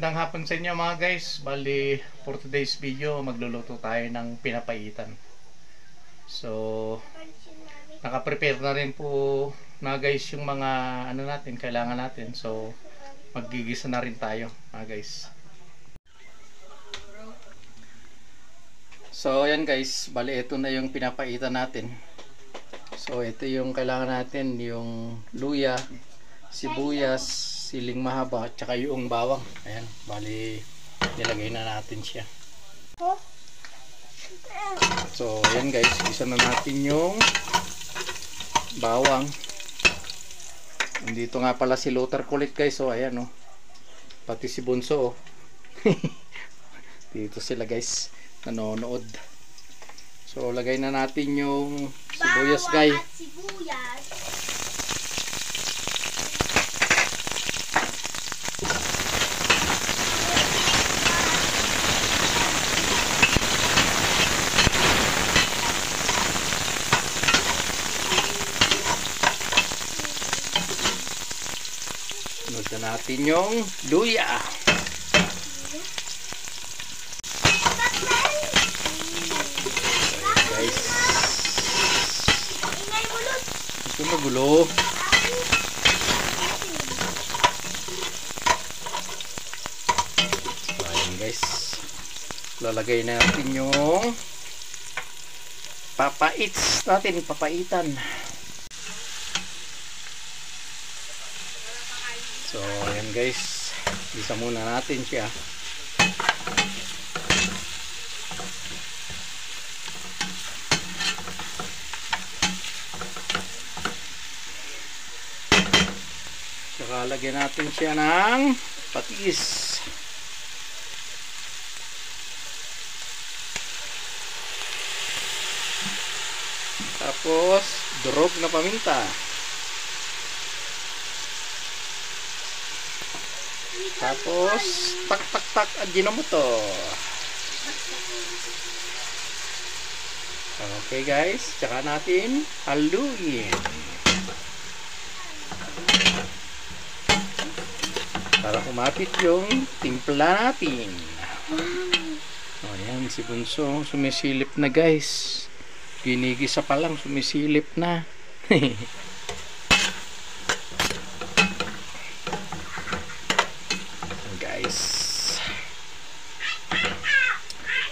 Magandang hapon sa inyo mga guys. Bali, for today's video, magluluto tayo ng pinapaitan. So, naka-prepare na rin po na guys yung mga ano natin, kailangan natin. So, maggigisa na rin tayo mga guys. So, ayan guys. Bali, ito na yung pinapaitan natin. So, ito yung kailangan natin. Yung luya, sibuyas, siling mahaba, at saka yung bawang. Ayan, bali nilagay na natin siya. So, ayan guys, isa na natin yung bawang. Dito nga pala si Luther kulit guys. So, ayan oh. Pati si Bunso oh. Dito sila guys, nanonood. So, lagay na natin yung sibuyas guys. Sunod na natin yung luya. Guys, ito magulo. So, ayan guys, lalagay natin yung papaits natin, papaitan. So, ayan guys, isa muna natin siya. Saka lagyan natin siya ng patis. Tapos, durog na paminta. Tapos, tak Ajinomoto. Okay guys, tsaka natin haluin. Para kumapit yung timpla natin. O yan, si Bunso sumisilip na guys. Ginigisa pa lang, sumisilip na. Guys,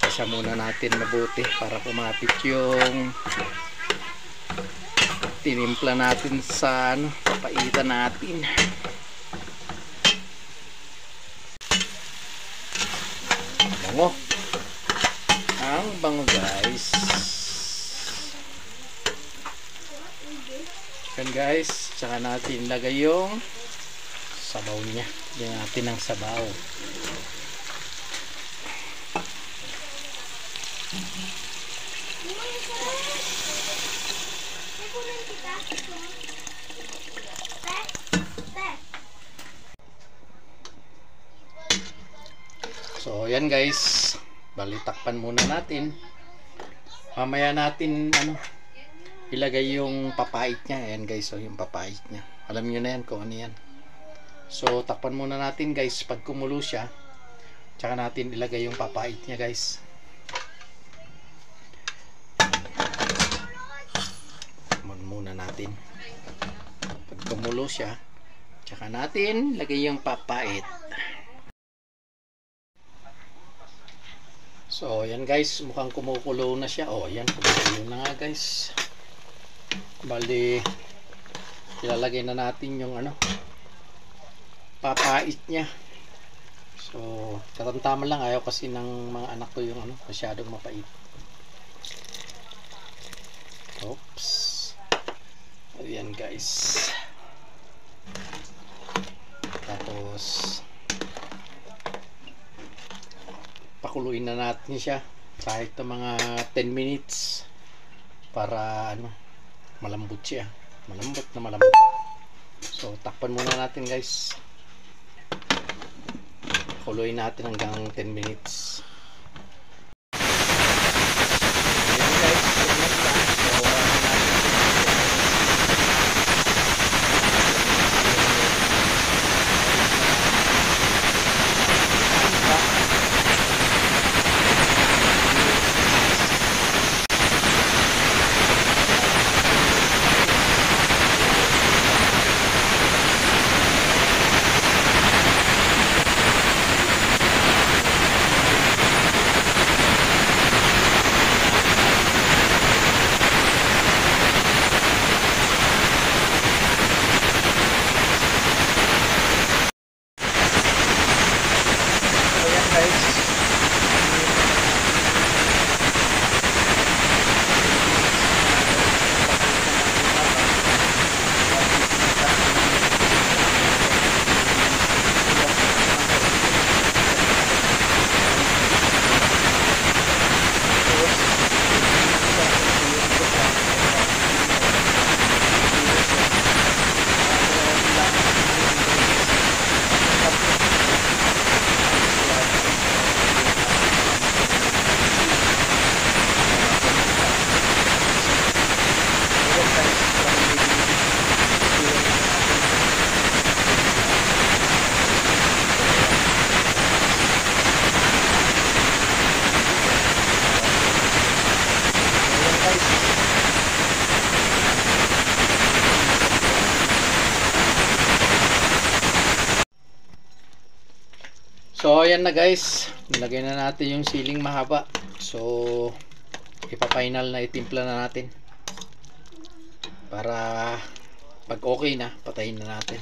isa muna natin mabuti para kumapit yung tinimpla natin sa ano, papaitan natin. Bango, ang bango guys. Yan guys, tsaka natin lagay yung sabaw niya. Lagyan natin ng sabaw. So yan guys, balitakpan muna natin. Mamaya natin ano, ilagay yung papait niya. Ayan guys, so yung papait niya, alam nyo na yan kung ano yan. So takpan muna natin guys. Pag kumulo siya, tsaka natin ilagay yung papait niya guys. Takpan muna natin. Pag kumulo siya, tsaka natin ilagay yung papait. So yan guys, mukhang kumukulo na siya. Oh yan, kumukulo na nga guys. Bali, ilalagay na natin yung ano, papait niya. So katamtaman lang, ayaw kasi ng mga anak ko yung ano, masyadong mapait. Oops. Ayan guys. Tapos pakuluin na natin siya kahit na mga 10 minutes para ano, malambot siya. Malambot na malambot. So takpan muna natin guys. Pakuluin natin hanggang 10 minutes. Ayan guys, ayan na guys. Nilagay na natin yung siling mahaba. So, ipa-final na itimpla na natin. Para pag okay na, patayin na natin.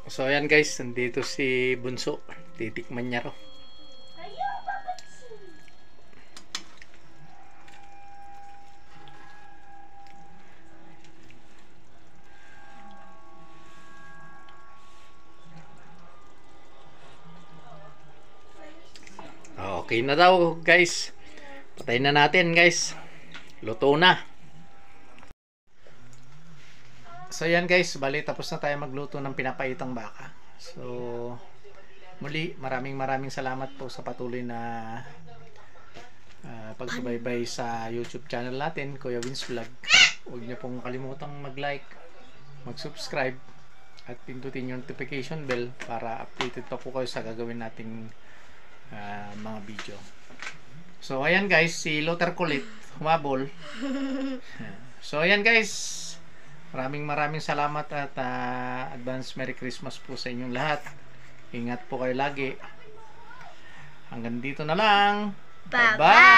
So, ayan guys. Nandito si Bunso. Titikman niya raw. Okay na daw guys. Patayin na natin guys. Luto na. So yan guys, bali tapos na tayo magluto ng pinapaitang baka. So muli maraming salamat po sa patuloy na pagsubaybay sa YouTube channel natin, Kuya Vince Vlog. Huwag niyo pong kalimutang mag-like, mag-subscribe at pindutin yung notification bell para updated pa po kayo sa gagawin nating mga video. So ayan guys, si Luther kulit humabol. So ayan guys, maraming salamat at advance Merry Christmas po sa inyong lahat. Ingat po kayo lagi. Hanggang dito na lang. Bye bye.